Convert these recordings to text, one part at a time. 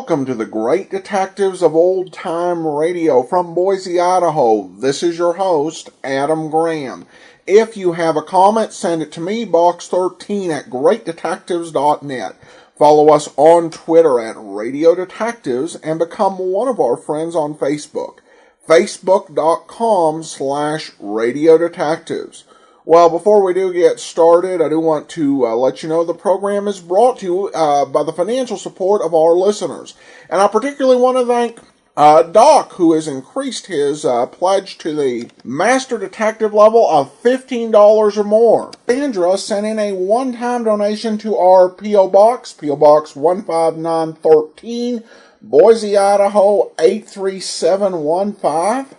welcome to the Great Detectives of Old Time Radio from Boise, Idaho. This is your host, Adam Graham. If you have a comment, send it to me, box13 at greatdetectives.net. Follow us on Twitter at Radio Detectives and become one of our friends on Facebook. Facebook.com/Radio Detectives. Well, before we do get started, I do want to let you know the program is brought to you by the financial support of our listeners. And I particularly want to thank Doc, who has increased his pledge to the Master Detective level of $15 or more. Sandra sent in a one-time donation to our P.O. Box, P.O. Box 15913, Boise, Idaho 83715.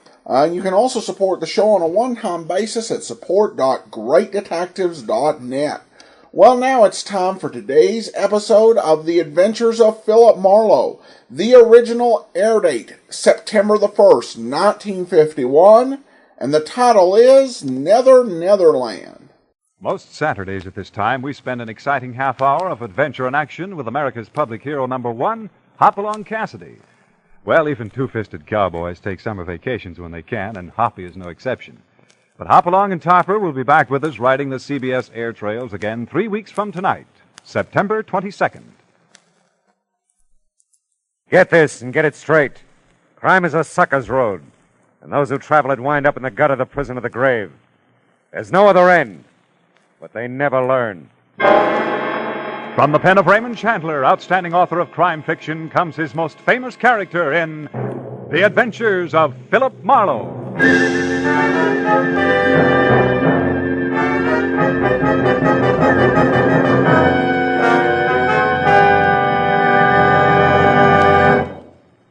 You can also support the show on a one-time basis at support.greatdetectives.net. Well, now it's time for today's episode of The Adventures of Philip Marlowe. The original air date, September the 1st, 1951, and the title is Nether, Netherland. Most Saturdays at this time, we spend an exciting half hour of adventure and action with America's public hero number one, Hopalong Cassidy. Well, even two-fisted cowboys take summer vacations when they can, and Hoppy is no exception. But Hopalong and Topper will be back with us riding the CBS air trails again 3 weeks from tonight, September 22nd. Get this and get it straight. Crime is a sucker's road, and those who travel it wind up in the gut of the prison of the grave. There's no other end, but they never learn. From the pen of Raymond Chandler, outstanding author of crime fiction, comes his most famous character in The Adventures of Philip Marlowe.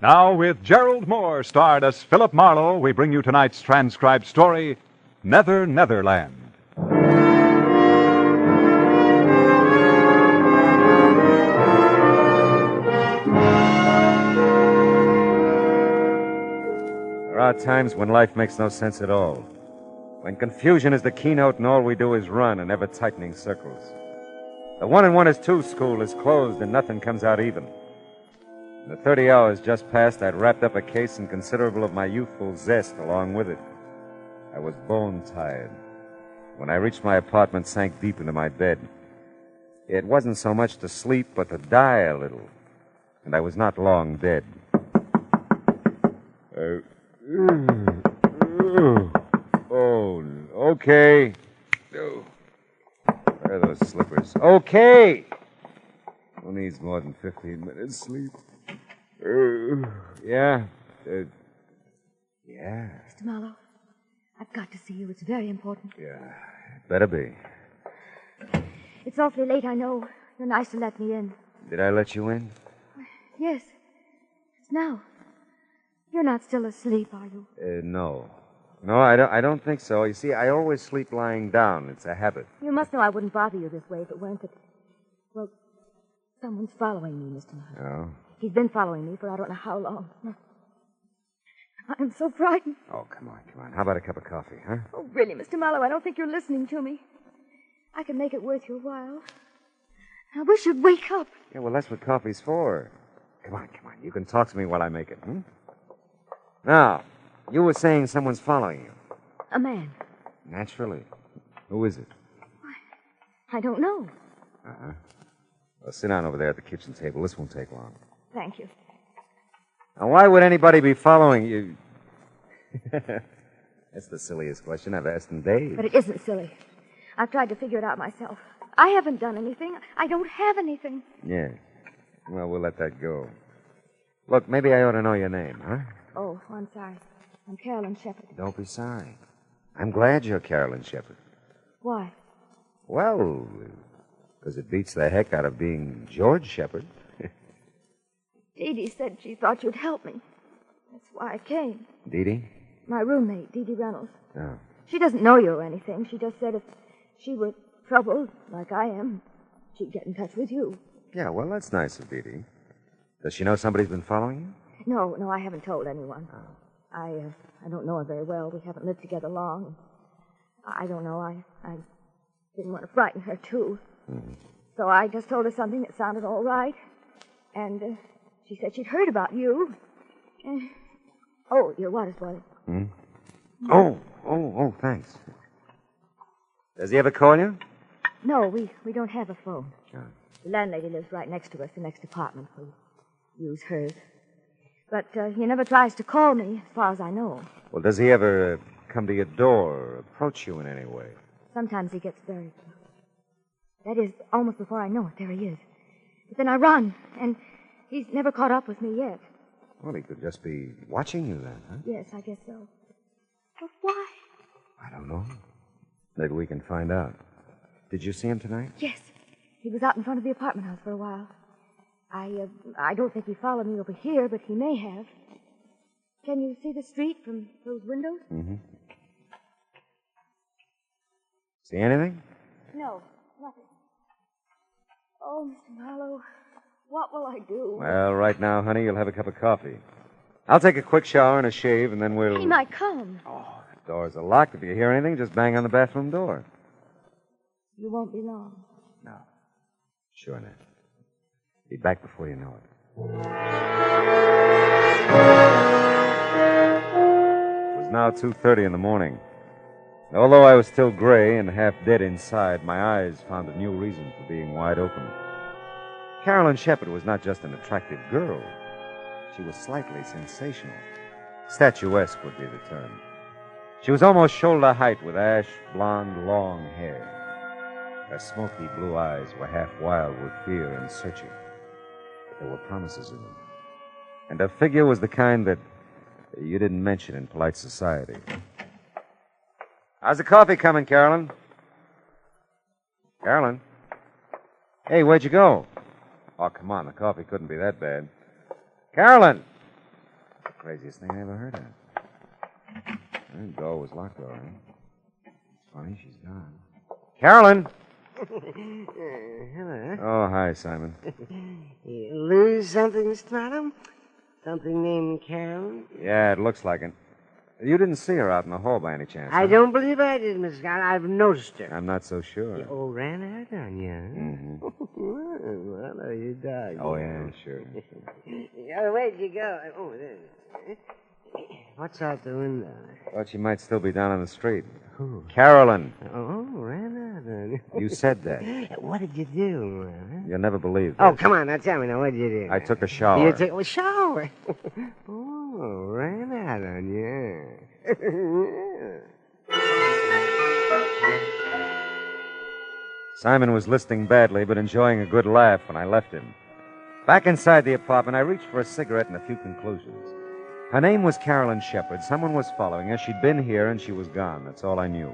Now, with Gerald Moore starred as Philip Marlowe, we bring you tonight's transcribed story, Nether, Netherland. There are times when life makes no sense at all. When confusion is the keynote and all we do is run in ever-tightening circles. The 1 and 1 is 2 school is closed and nothing comes out even. In the 30 hours just past, I'd wrapped up a case and considerable of my youthful zest along with it. I was bone-tired. When I reached my apartment, sank deep into my bed. It wasn't so much to sleep, but to die a little. And I was not long dead. Oh, okay. Where are those slippers? Okay. Who needs more than 15 minutes sleep? Yeah. Yeah. Mr. Marlowe, I've got to see you. It's very important. Yeah, better be. It's awfully late, I know. You're nice to let me in. Did I let you in? Yes. It's now. You're not still asleep, are you? No. No, I don't think so. You see, I always sleep lying down. It's a habit. You must know I wouldn't bother you this way if it weren't that... Well, someone's following me, Mr. Marlowe. Oh? He's been following me for I don't know how long. I'm so frightened. Oh, come on. How about a cup of coffee, huh? Oh, really, Mr. Marlowe, I don't think you're listening to me. I can make it worth your while. I wish you'd wake up. Yeah, well, that's what coffee's for. Come on. You can talk to me while I make it, Now, you were saying someone's following you. A man. Naturally. Who is it? I don't know. Uh-huh. Well, sit down over there at the kitchen table. This won't take long. Thank you. Now, why would anybody be following you? That's the silliest question I've asked in days. But it isn't silly. I've tried to figure it out myself. I haven't done anything. I don't have anything. Yeah. Well, we'll let that go. Look, maybe I ought to know your name, huh? Oh, I'm sorry. I'm Carolyn Shepherd. Don't be sorry. I'm glad you're Carolyn Shepherd. Why? Well, because it beats the heck out of being George Shepherd. Dee Dee said she thought you'd help me. That's why I came. Dee Dee? My roommate, Dee Dee Reynolds. Oh. She doesn't know you or anything. She just said if she were troubled, like I am, she'd get in touch with you. Yeah, well, that's nice of Dee Dee. Does she know somebody's been following you? No, I haven't told anyone. Oh. I don't know her very well. We haven't lived together long. I don't know. I didn't want to frighten her, too. Mm-hmm. So I just told her something that sounded all right. And She said she'd heard about you. Oh, your water's boiling. Hmm? Oh, thanks. Does he ever call you? No, we don't have a phone. Oh. The landlady lives right next to us, the next apartment. We use hers. But he never tries to call me, as far as I know. Well, does he ever come to your door or approach you in any way? Sometimes he gets very close. That is, almost before I know it, there he is. But then I run, and he's never caught up with me yet. Well, he could just be watching you then, huh? Yes, I guess so. But why? I don't know. Maybe we can find out. Did you see him tonight? Yes. He was out in front of the apartment house for a while. I don't think he followed me over here, but he may have. Can you see the street from those windows? Mm-hmm. See anything? No, nothing. Oh, Mr. Marlowe, what will I do? Well, right now, honey, you'll have a cup of coffee. I'll take a quick shower and a shave, and then we'll... He might come. Oh, the doors are locked. If you hear anything, just bang on the bathroom door. You won't be long. No. Sure not. Be back before you know it. It was now 2:30 in the morning. Although I was still gray and half dead inside, my eyes found a new reason for being wide open. Carolyn Shepard was not just an attractive girl. She was slightly sensational. Statuesque would be the term. She was almost shoulder height with ash blonde, long hair. Her smoky blue eyes were half wild with fear and searching. But there were promises in them. And her figure was the kind that you didn't mention in polite society. How's the coffee coming, Carolyn? Carolyn? Hey, where'd you go? Oh, come on, the coffee couldn't be that bad. Carolyn! That's the craziest thing I ever heard of. The door was locked, all right. Funny, she's gone. Carolyn! Hello. Oh, hi, Simon. You lose something, Mr. Marlowe? Something named Carolyn? Yeah, it looks like it. You didn't see her out in the hall by any chance, I huh? don't believe I did, Miss Scott. I've noticed her. I'm not so sure. You all ran out on you, huh? Mm-hmm. Well, are you dog? Oh, yeah, sure. Oh, where'd you go? Oh, there. What's out the window? Thought she might still be down on the street. Who? Carolyn. Oh, ran out on you. You said that. What did you do? Huh? You'll never believe Oh, this. come on, now tell me now. What did you do? I took a shower. You took a shower? Oh, ran out on you. Simon was listening badly, but enjoying a good laugh when I left him. Back inside the apartment, I reached for a cigarette and a few conclusions. Her name was Carolyn Shepard. Someone was following her. She'd been here, and she was gone. That's all I knew.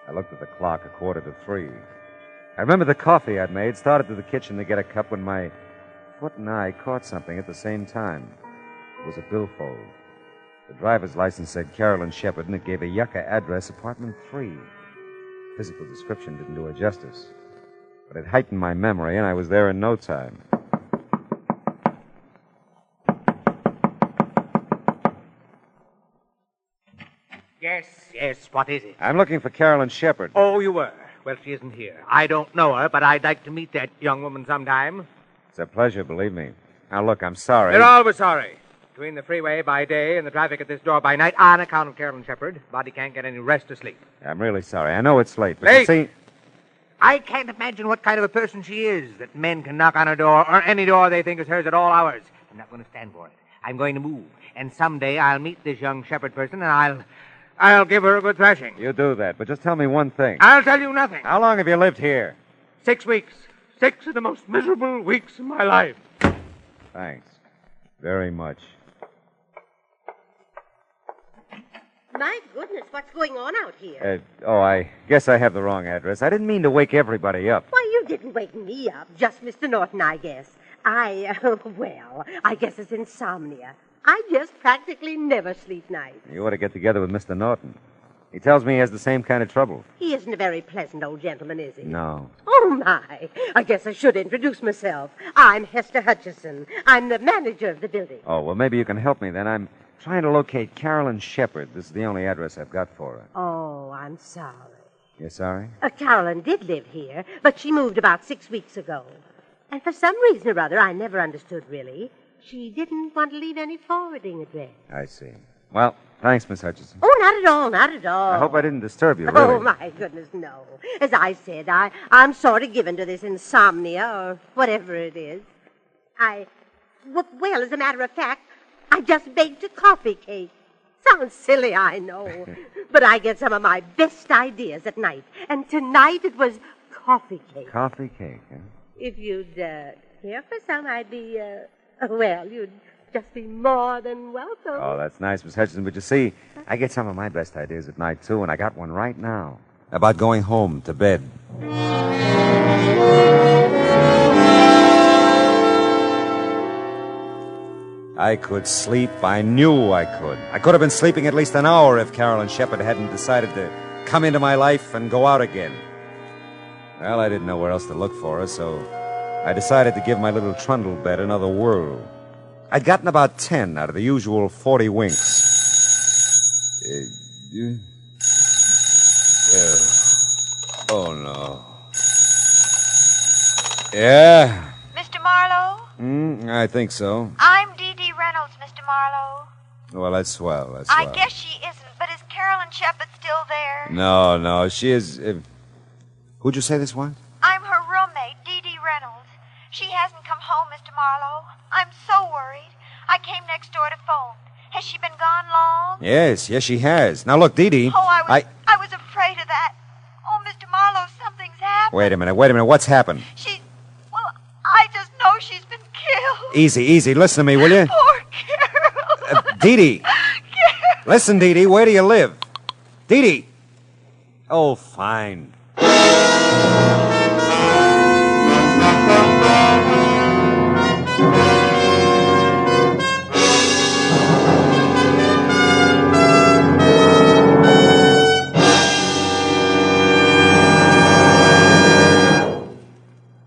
I looked at the clock, 2:45. I remember the coffee I'd made, started to the kitchen to get a cup when my foot and eye caught something at the same time. It was a billfold. The driver's license said Carolyn Shepard, and it gave a Yucca address, apartment 3. Physical description didn't do her justice. But it heightened my memory, and I was there in no time. Yes, what is it? I'm looking for Carolyn Shepard. Oh, you were? Well, she isn't here. I don't know her, but I'd like to meet that young woman sometime. It's a pleasure, believe me. Now, look, I'm sorry. You're always sorry. Between the freeway by day and the traffic at this door by night, on account of Carolyn Shepard, body can't get any rest or sleep. I'm really sorry. I know it's late, but Late? you see... I can't imagine what kind of a person she is, that men can knock on her door, or any door they think is hers at all hours. I'm not going to stand for it. I'm going to move. And someday I'll meet this young Shepard person, and I'll give her a good thrashing. You do that, but just tell me one thing. I'll tell you nothing. How long have you lived here? 6 weeks. 6 of the most miserable weeks of my life. Thanks. Very much. My goodness, what's going on out here? I guess I have the wrong address. I didn't mean to wake everybody up. Why, you didn't wake me up. Just Mr. Norton, I guess. I guess it's insomnia. I just practically never sleep nights. You ought to get together with Mr. Norton. He tells me he has the same kind of trouble. He isn't a very pleasant old gentleman, is he? No. Oh, my. I guess I should introduce myself. I'm Hester Hutchison. I'm the manager of the building. Oh, well, maybe you can help me then. I'm trying to locate Carolyn Shepard. This is the only address I've got for her. Oh, I'm sorry. You're sorry? Carolyn did live here, but she moved about 6 weeks ago. And for some reason or other, I never understood really, she didn't want to leave any forwarding address. I see. Well, thanks, Miss Hutchinson. Oh, not at all, not at all. I hope I didn't disturb you, really. Oh, my goodness, no. As I said, I'm sort of given to this insomnia or whatever it is. Well, as a matter of fact, I just baked a coffee cake. Sounds silly, I know. But I get some of my best ideas at night. And tonight it was coffee cake. Coffee cake, huh? If you'd care for some, I'd be, you'd just be more than welcome. Oh, that's nice, Miss Hutchinson. But you see, I get some of my best ideas at night, too, and I got one right now. About going home to bed. I could sleep. I knew I could. I could have been sleeping at least an hour if Carolyn Shepard hadn't decided to come into my life and go out again. Well, I didn't know where else to look for her, so I decided to give my little trundle bed another whirl. I'd gotten about 10 out of the usual 40 winks. Oh, no. Yeah? Mr. Marlowe? I think so. I'm Dee Dee Reynolds, Mr. Marlowe. Well, that's swell, I guess she isn't, but is Carolyn Shepard still there? No, she is... Who'd you say this was? I'm her roommate, Dee Dee Reynolds. She hasn't come home, Mr. Marlowe. I'm so worried. I came next door to phone. Has she been gone long? Yes, she has. Now, look, Dee Dee... Oh, I was afraid of that. Oh, Mr. Marlowe, something's happened. Wait a minute. What's happened? I just know she's been killed. Easy. Listen to me, will you? Poor Carol. Dee Dee. Carol. Listen, Dee Dee, where do you live? Dee Dee. Oh, fine.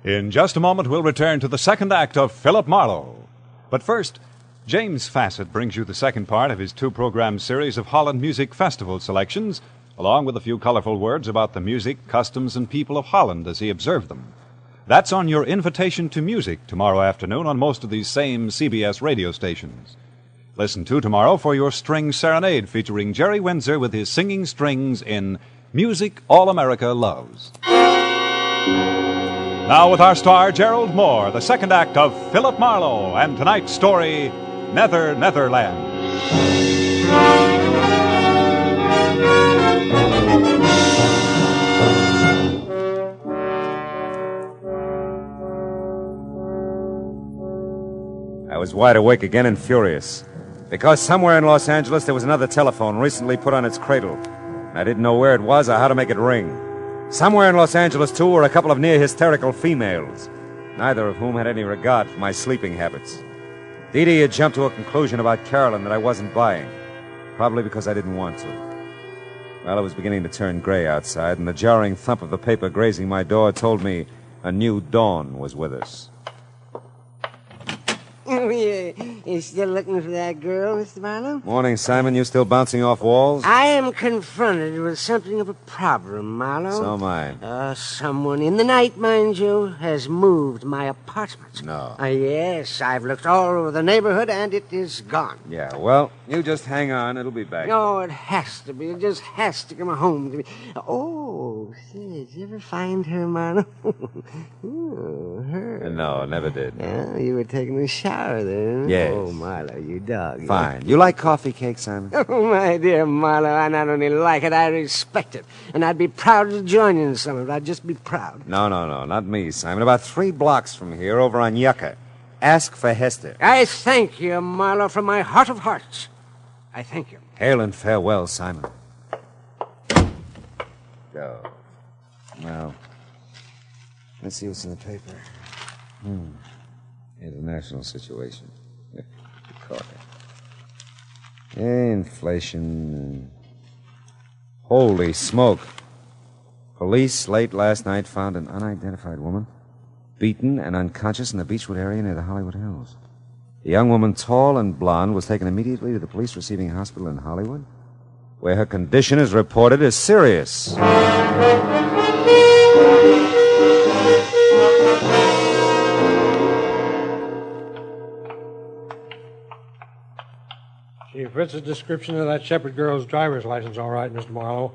In just a moment, we'll return to the second act of Philip Marlowe. But first, James Fassett brings you the second part of his two-program series of Holland Music Festival selections, along with a few colorful words about the music, customs, and people of Holland as he observed them. That's on your invitation to music tomorrow afternoon on most of these same CBS radio stations. Listen to tomorrow for your string serenade featuring Jerry Windsor with his singing strings in Music All America Loves. Now with our star, Gerald Moore, the second act of Philip Marlowe, and tonight's story, Nether, Netherland. I was wide awake again and furious. Because somewhere in Los Angeles there was another telephone recently put on its cradle. I didn't know where it was or how to make it ring. Somewhere in Los Angeles, too, were a couple of near-hysterical females, neither of whom had any regard for my sleeping habits. Dee Dee had jumped to a conclusion about Carolyn that I wasn't buying, probably because I didn't want to. Well, it was beginning to turn gray outside, and the jarring thump of the paper grazing my door told me a new dawn was with us. You still looking for that girl, Mr. Marlowe? Morning, Simon. You still bouncing off walls? I am confronted with something of a problem, Marlowe. So am I. Someone in the night, mind you, has moved my apartment. No. Yes, I've looked all over the neighborhood, and it is gone. Yeah, well, you just hang on. It'll be back. No, it has to be. It just has to come home to me. Oh, say, did you ever find her, Marlowe? Oh, her. No, never did. Yeah, you were taking a shower then. Yes. Oh, Marlowe, you dog. Fine. You like coffee cake, Simon? Oh, my dear Marlowe, I not only like it, I respect it. And I'd be proud to join you in some of it. I'd just be proud. No, not me, Simon. About 3 blocks from here, over on Yucca. Ask for Hester. I thank you, Marlowe, from my heart of hearts. I thank you. Hail and farewell, Simon. Go. Well, let's see what's in the paper. International situation. Inflation. Holy smoke. Police late last night found an unidentified woman beaten and unconscious in the Beechwood area near the Hollywood Hills. The young woman, tall and blonde, was taken immediately to the police receiving hospital in Hollywood, where her condition is reported as serious. She fits the description of that Shepherd girl's driver's license all right, Mr. Marlowe.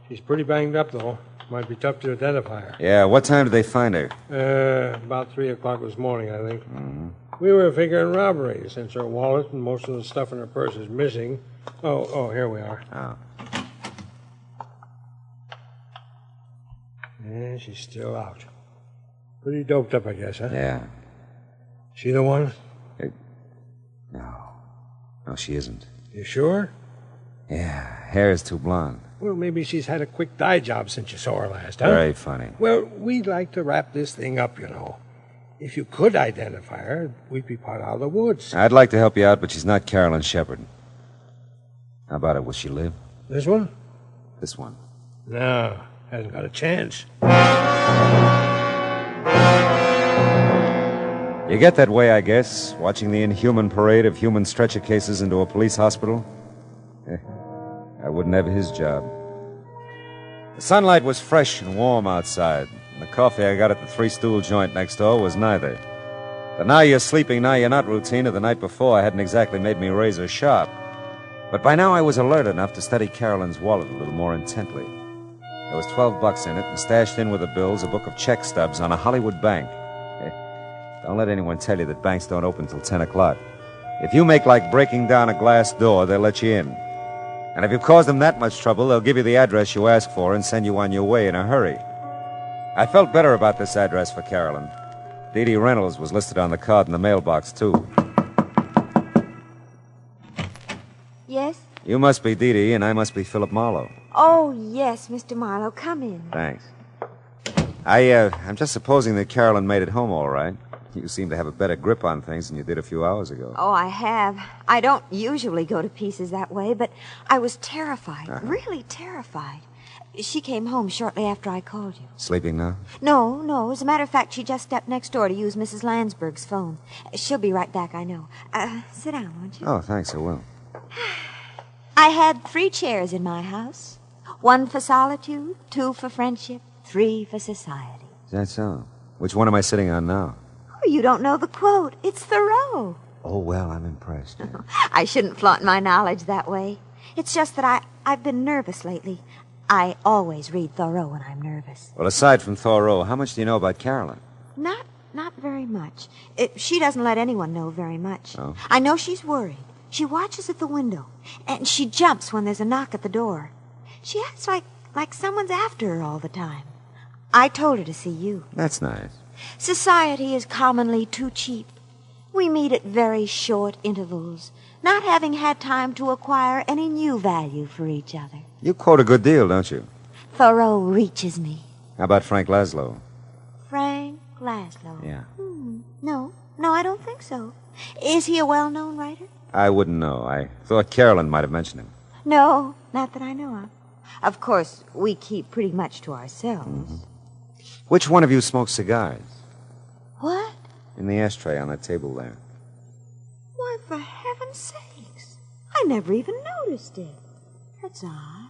She's pretty banged up, though. Might be tough to identify her. Yeah, what time did they find her? About 3 o'clock this morning, I think. Mm-hmm. We were figuring robbery, since her wallet and most of the stuff in her purse is missing. Oh, here we are. Oh. Yeah, she's still out. Pretty doped up, I guess, huh? Yeah. She the one? No. No, she isn't. You sure? Yeah, hair is too blonde. Well, maybe she's had a quick dye job since you saw her last, huh? Very funny. Well, we'd like to wrap this thing up, you know. If you could identify her, we'd be part out of the woods. I'd like to help you out, but she's not Carolyn Shepherd. How about it? Will she live? This one? This one. No, hasn't got a chance. You get that way, I guess, watching the inhuman parade of human stretcher cases into a police hospital. I wouldn't have his job. The sunlight was fresh and warm outside, and the coffee I got at the Three Stool joint next door was neither. The now you're sleeping, now you're not routine of the night before hadn't exactly made me razor sharp. But by now I was alert enough to study Carolyn's wallet a little more intently. There was $12 in it, and stashed in with the bills a book of check stubs on a Hollywood bank. Don't let anyone tell you that banks don't open till 10 o'clock. If you make like breaking down a glass door, they'll let you in. And if you've caused them that much trouble, they'll give you the address you ask for and send you on your way in a hurry. I felt better about this address for Carolyn. Dee Dee Reynolds was listed on the card in the mailbox, too. Yes? You must be Dee Dee, and I must be Philip Marlowe. Oh, yes, Mr. Marlowe. Come in. Thanks. I'm just supposing that Carolyn made it home all right. You seem to have a better grip on things than you did a few hours ago. Oh, I have. I don't usually go to pieces that way, but I was terrified, really terrified. She came home shortly after I called you. Sleeping now? No. As a matter of fact, she just stepped next door to use Mrs. Landsberg's phone. She'll be right back, I know. Sit down, won't you? Oh, thanks, I will. I had 3 chairs in my house. 1 for solitude, 2 for friendship, 3 for society. Is that so? Which one am I sitting on now? Oh, you don't know the quote. It's Thoreau. Oh, well, I'm impressed. Yeah. I shouldn't flaunt my knowledge that way. It's just that I've been nervous lately. I always read Thoreau when I'm nervous. Well, aside from Thoreau, how much do you know about Carolyn? Not very much. She doesn't let anyone know very much. Oh? I know she's worried. She watches at the window, and she jumps when there's a knock at the door. She acts like someone's after her all the time. I told her to see you. That's nice. Society is commonly too cheap. We meet at very short intervals, not having had time to acquire any new value for each other. You quote a good deal, don't you? Thoreau reaches me. How about Frank Laszlo? Frank Laszlo? Yeah. No, I don't think so. Is he a well-known writer? I wouldn't know. I thought Carolyn might have mentioned him. No, not that I know of. Of course, we keep pretty much to ourselves. Mm-hmm. Which one of you smokes cigars? What? In the ashtray on that table there. Why, for heaven's sakes. I never even noticed it. That's odd.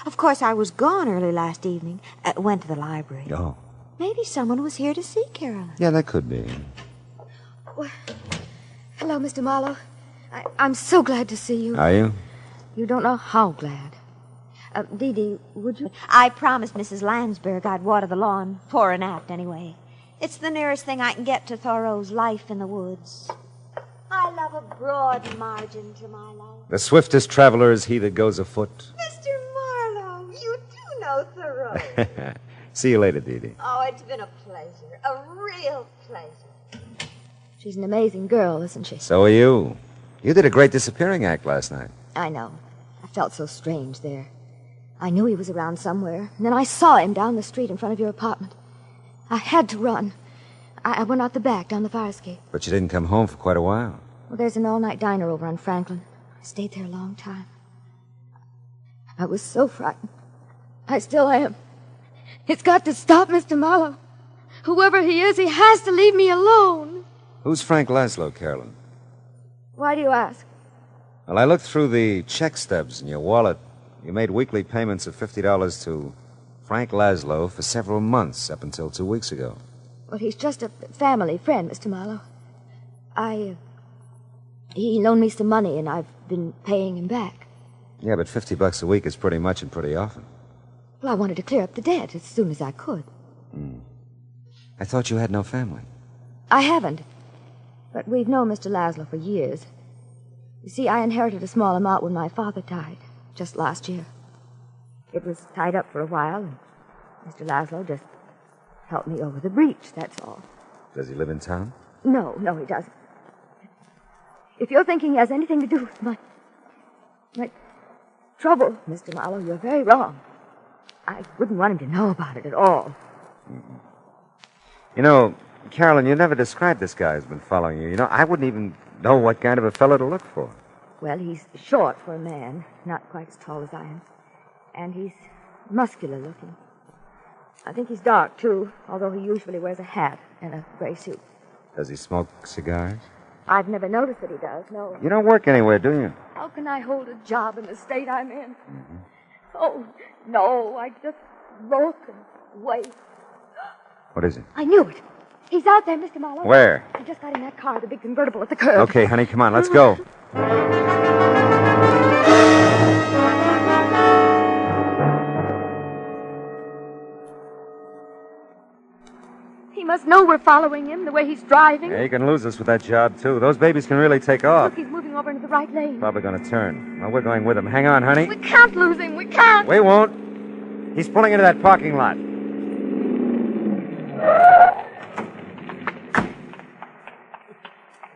Of course, I was gone early last evening. Went to the library. Oh. Maybe someone was here to see Carolyn. Yeah, that could be. Well, hello, Mr. Marlowe. I'm so glad to see you. Are you? You don't know how glad. Dee Dee, would you... I promised Mrs. Landsberg I'd water the lawn, for an act anyway. It's the nearest thing I can get to Thoreau's Life in the Woods. I love a broad margin to my life. The swiftest traveler is he that goes afoot. Mr. Marlowe, you do know Thoreau. See you later, Dee Dee. Oh, it's been a pleasure. A real pleasure. She's an amazing girl, isn't she? So are you. You did a great disappearing act last night. I know. I felt so strange there. I knew he was around somewhere, and then I saw him down the street in front of your apartment. I had to run. I went out the back, down the fire escape. But you didn't come home for quite a while. Well, there's an all-night diner over on Franklin. I stayed there a long time. I was so frightened. I still am. It's got to stop, Mr. Marlowe. Whoever he is, he has to leave me alone. Who's Frank Laszlo, Carolyn? Why do you ask? Well, I looked through the check stubs in your wallet. You made weekly payments of $50 to Frank Laszlo for several months, up until 2 weeks ago. Well, he's just a family friend, Mr. Marlowe. He loaned me some money, and I've been paying him back. Yeah, but $50 a week is pretty much and pretty often. Well, I wanted to clear up the debt as soon as I could. I thought you had no family. I haven't. But we've known Mr. Laszlo for years. You see, I inherited a small amount when my father died, just last year. It was tied up for a while, and Mr. Laszlo just helped me over the breach, that's all. Does he live in town? No, he doesn't. If you're thinking he has anything to do with my trouble, Mr. Marlowe, you're very wrong. I wouldn't want him to know about it at all. You know, Carolyn, you never described this guy who's been following you. You know, I wouldn't even know what kind of a fellow to look for. Well, he's short for a man, not quite as tall as I am. And he's muscular looking. I think he's dark, too, although he usually wears a hat and a gray suit. Does he smoke cigars? I've never noticed that he does, no. You don't work anywhere, do you? How can I hold a job in the state I'm in? Oh, no, I just look and wait. What is it? I knew it. He's out there, Mr. Marlowe. Where? He just got in that car, the big convertible at the curb. Okay, honey, come on, let's go. He must know we're following him, the way he's driving. Yeah, he can lose us with that job, too. Those babies can really take off. Look, he's moving over into the right lane. Probably going to turn. Well, we're going with him. Hang on, honey. We can't lose him. We can't. We won't. He's pulling into that parking lot.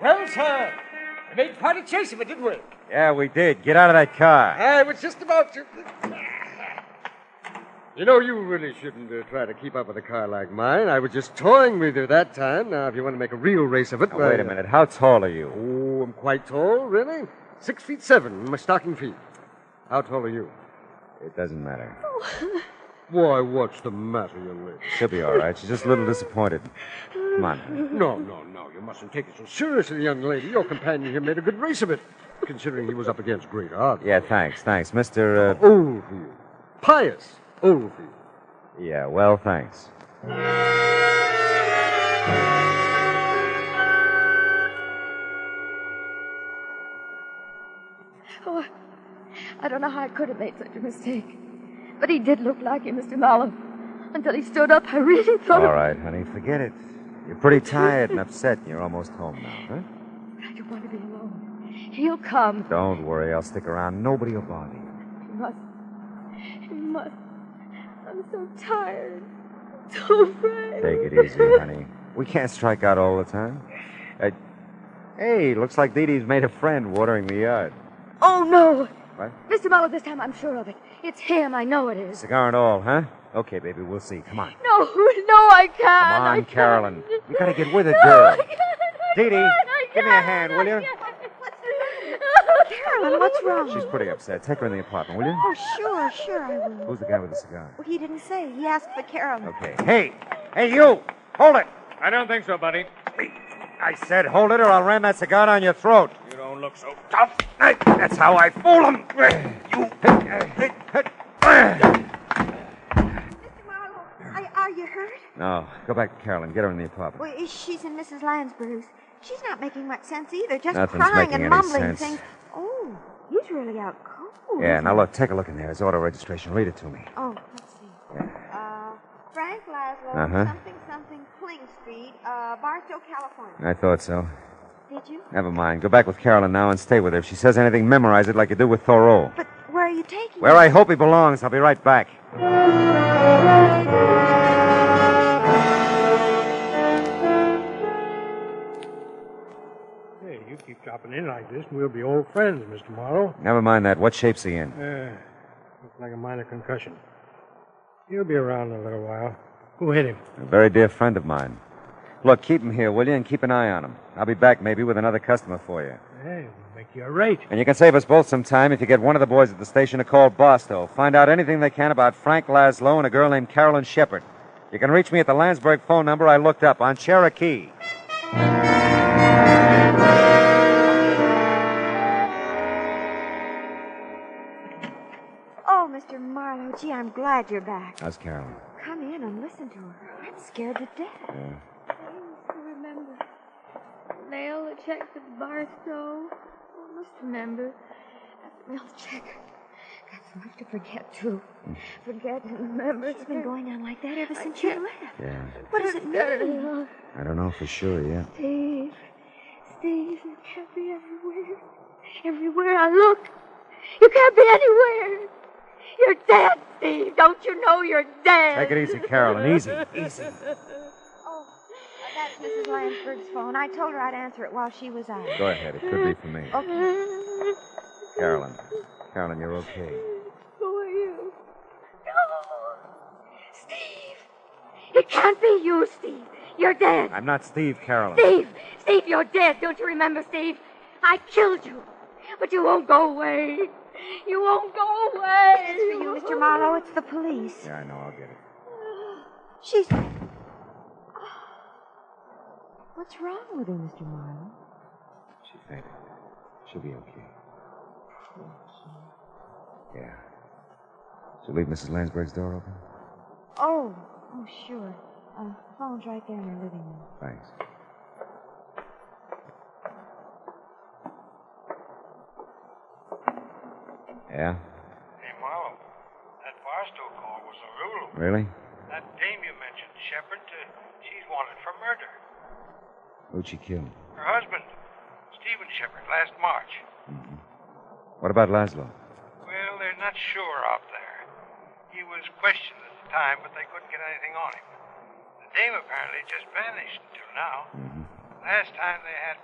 Well, sir, we made quite a chase of it, didn't we? Yeah, we did. Get out of that car. I was just about to... You know, you really shouldn't try to keep up with a car like mine. I was just toying with you that time. Now, if you want to make a real race of it... Now, wait a minute. How tall are you? Oh, I'm quite tall, really. 6'7" in my stocking feet. How tall are you? It doesn't matter. Why, what's the matter, young lady? She'll be all right. She's just a little disappointed. Come on, honey. No. You mustn't take it so seriously, young lady. Your companion here made a good race of it, considering he was up against great odds. Yeah, thanks. Mr. Oldfield. Pius Oldfield. Yeah, well, thanks. Oh, I don't know how I could have made such a mistake. But he did look like him, Mr. Marlowe. Until he stood up, I really thought... All right, honey, forget it. You're pretty tired and upset, and you're almost home now, huh? I don't want to be alone. He'll come. Don't worry, I'll stick around. Nobody will bother you. He must. I'm so tired. So afraid. Take it easy, honey. We can't strike out all the time. Hey, looks like Dee Dee's made a friend watering the yard. Oh, no. What? Mr. Marlowe, this time I'm sure of it. It's him. I know it is. Cigar and all, huh? Okay, baby, we'll see. Come on. No, I can't. Come on, Carolyn. You gotta get with it, girl. Dee Dee, give me a hand, will you? Carolyn, what's wrong? She's pretty upset. Take her in the apartment, will you? Oh, sure, I will. Who's the guy with the cigar? Well, he didn't say. He asked for Carolyn. Okay. Hey, you! Hold it! I don't think so, buddy. I said hold it or I'll ram that cigar down your throat. You don't look so tough. That's how I fool them. Mr. Marlowe, are you hurt? No, go back to Carolyn. Get her in the apartment. Well, she's in Mrs. Lansbury's. She's not making much sense either, just Nothing's crying making and any mumbling sense. things. Oh, he's really out cold. Yeah, now look, take a look in there. His auto registration. Read it to me. Oh, let's see. Frank Laszlo, Uh-huh. something, Kling Street, Barstow, California. I thought so. Did you? Never mind. Go back with Carolyn now and stay with her. If she says anything, memorize it like you do with Thoreau. But where are you taking Where him? I hope he belongs. I'll be right back. Hey, you keep dropping in like this, and we'll be old friends, Mr. Marlowe. Never mind that. What shape's he in? Looks like a minor concussion. He'll be around in a little while. Who hit him? A very dear friend of mine. Look, keep him here, will you, and keep an eye on him. I'll be back maybe with another customer for you. Hey, we'll make you a rate. And you can save us both some time if you get one of the boys at the station to call Barstow. Find out anything they can about Frank Laszlo and a girl named Carolyn Shepard. You can reach me at the Landsberg phone number I looked up on Cherokee. Oh, Mr. Marlowe, gee, I'm glad you're back. How's Carolyn? Come in and listen to her. I'm scared to death. Yeah. I used to remember mail, a check to the bar stove. I must remember. That mail check. Got so much to forget, too. Forget and remember. It's been going on like that ever since you left. Yeah. What does it mean? I don't know for sure yet. Steve, you can't be everywhere. Everywhere I look, you can't be anywhere. You're dead, Steve. Don't you know you're dead? Take it easy, Carolyn. Easy. Oh, that's Mrs. Lansford's phone. I told her I'd answer it while she was out. Go ahead. It could be for me. Okay. Carolyn, you're okay. Who are you? No. Steve. It can't be you, Steve. You're dead. I'm not Steve, Carolyn. Steve, you're dead. Don't you remember, Steve? I killed you. But you won't go away. You won't go away. It's for you, Mr. Marlowe. It's the police. Yeah, I know. I'll get it. She's... What's wrong with her, Mr. Marlowe? She fainted. She'll be okay. Yeah. She'll leave Mrs. Landsberg's door open? Oh, sure. Phone's right there in her living room. Thanks. Yeah? Hey, Marlowe, that Barstow call was a Lulu. Really? That dame you mentioned, Shepard, she's wanted for murder. Who'd she kill? Her husband, Stephen Shepard, last March. Mm-hmm. What about Laszlo? Well, they're not sure out there. He was questioned at the time, but they couldn't get anything on him. The dame apparently just vanished until now. Mm-hmm. Last time they had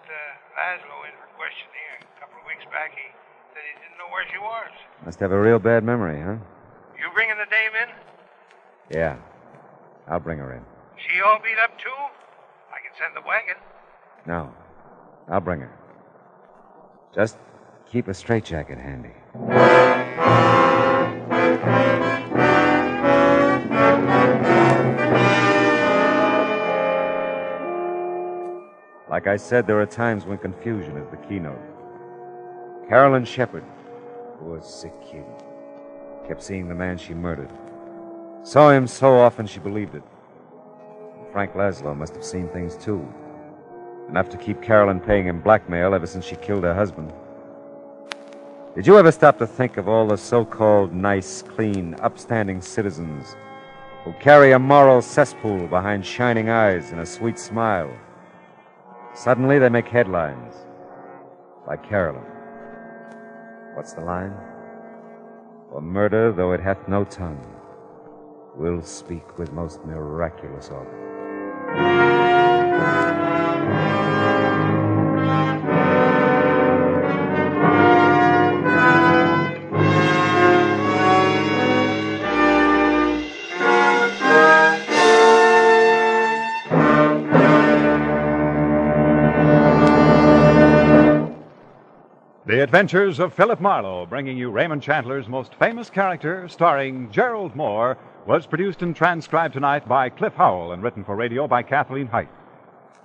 Laszlo in for questioning a couple of weeks back, he said he didn't know where she was. Must have a real bad memory, huh? You bringing the dame in? Yeah. I'll bring her in. She all beat up, too? I can send the wagon. No. I'll bring her. Just keep a straitjacket handy. Like I said, there are times when confusion is the keynote. Carolyn Shepard, poor sick kid, kept seeing the man she murdered. Saw him so often she believed it. And Frank Laszlo must have seen things too. Enough to keep Carolyn paying him blackmail ever since she killed her husband. Did you ever stop to think of all the so-called nice, clean, upstanding citizens who carry a moral cesspool behind shining eyes and a sweet smile? Suddenly they make headlines, like Carolyn. What's the line? For murder, though it hath no tongue, will speak with most miraculous organ. The Adventures of Philip Marlowe, bringing you Raymond Chandler's most famous character, starring Gerald Moore, was produced and transcribed tonight by Cliff Howell and written for radio by Kathleen Height.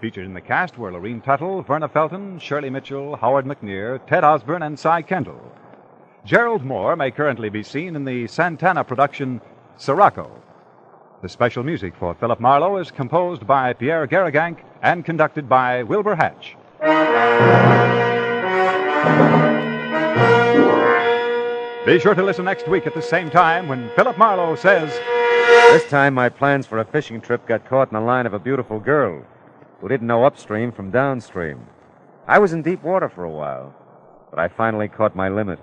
Featured in the cast were Lorene Tuttle, Verna Felton, Shirley Mitchell, Howard McNear, Ted Osborne, and Cy Kendall. Gerald Moore may currently be seen in the Santana production Sirocco. The special music for Philip Marlowe is composed by Pierre Garrigank and conducted by Wilbur Hatch. Be sure to listen next week at the same time when Philip Marlowe says... This time my plans for a fishing trip got caught in the line of a beautiful girl who didn't know upstream from downstream. I was in deep water for a while, but I finally caught my limit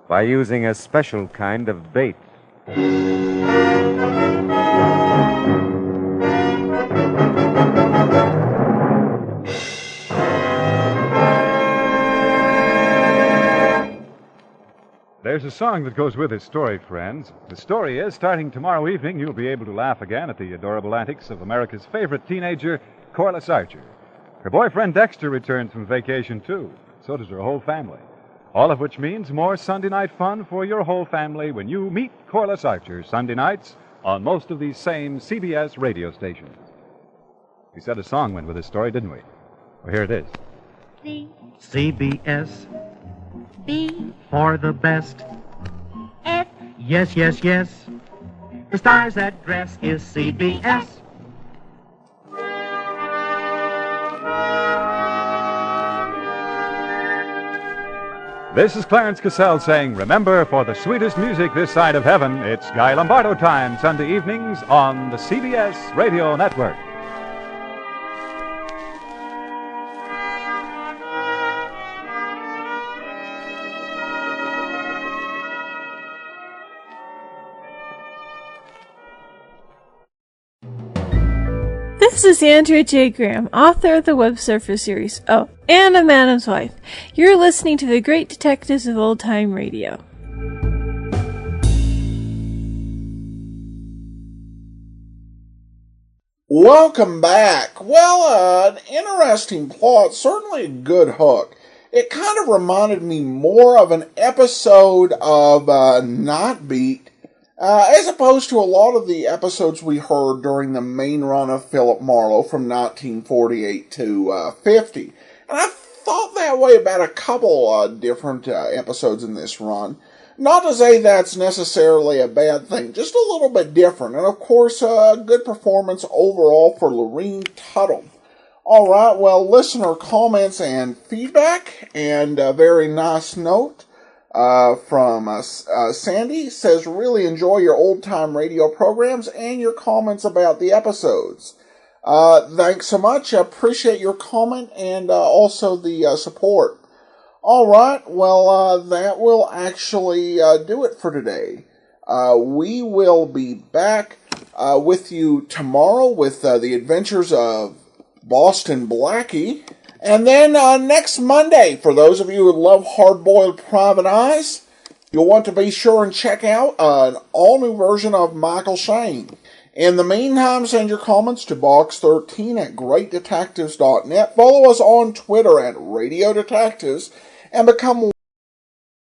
by using a special kind of bait. There's a song that goes with this story, friends. The story is, starting tomorrow evening, you'll be able to laugh again at the adorable antics of America's favorite teenager, Corliss Archer. Her boyfriend Dexter returns from vacation, too. So does her whole family. All of which means more Sunday night fun for your whole family when you meet Corliss Archer Sunday nights on most of these same CBS radio stations. We said a song went with this story, didn't we? Well, here it is. CBS. B. For the best. F. Yes, yes, yes. The star's address is CBS. This is Clarence Cassell saying, remember, for the sweetest music this side of heaven, it's Guy Lombardo time, Sunday evenings on the CBS Radio Network. This is Andrea J. Graham, author of the Web Surfer series. Oh, and a Madam's Wife. You're listening to the Great Detectives of Old Time Radio. Welcome back. Well, an interesting plot, certainly a good hook. It kind of reminded me more of an episode of Not Beat, as opposed to a lot of the episodes we heard during the main run of Philip Marlowe from 1948 to 50. And I thought that way about a couple different episodes in this run. Not to say that's necessarily a bad thing, just a little bit different. And of course, a good performance overall for Lorene Tuttle. Alright, well, listener comments and feedback, and a very nice note. From Sandy says, really enjoy your old-time radio programs and your comments about the episodes. Thanks so much. I appreciate your comment and also the support. Alright, well, that will actually do it for today. We will be back with you tomorrow with the adventures of Boston Blackie. And then next Monday, for those of you who love hard-boiled private eyes, you'll want to be sure and check out an all-new version of Michael Shane. In the meantime, send your comments to box13 at greatdetectives.net. Follow us on Twitter at Radio Detectives, and become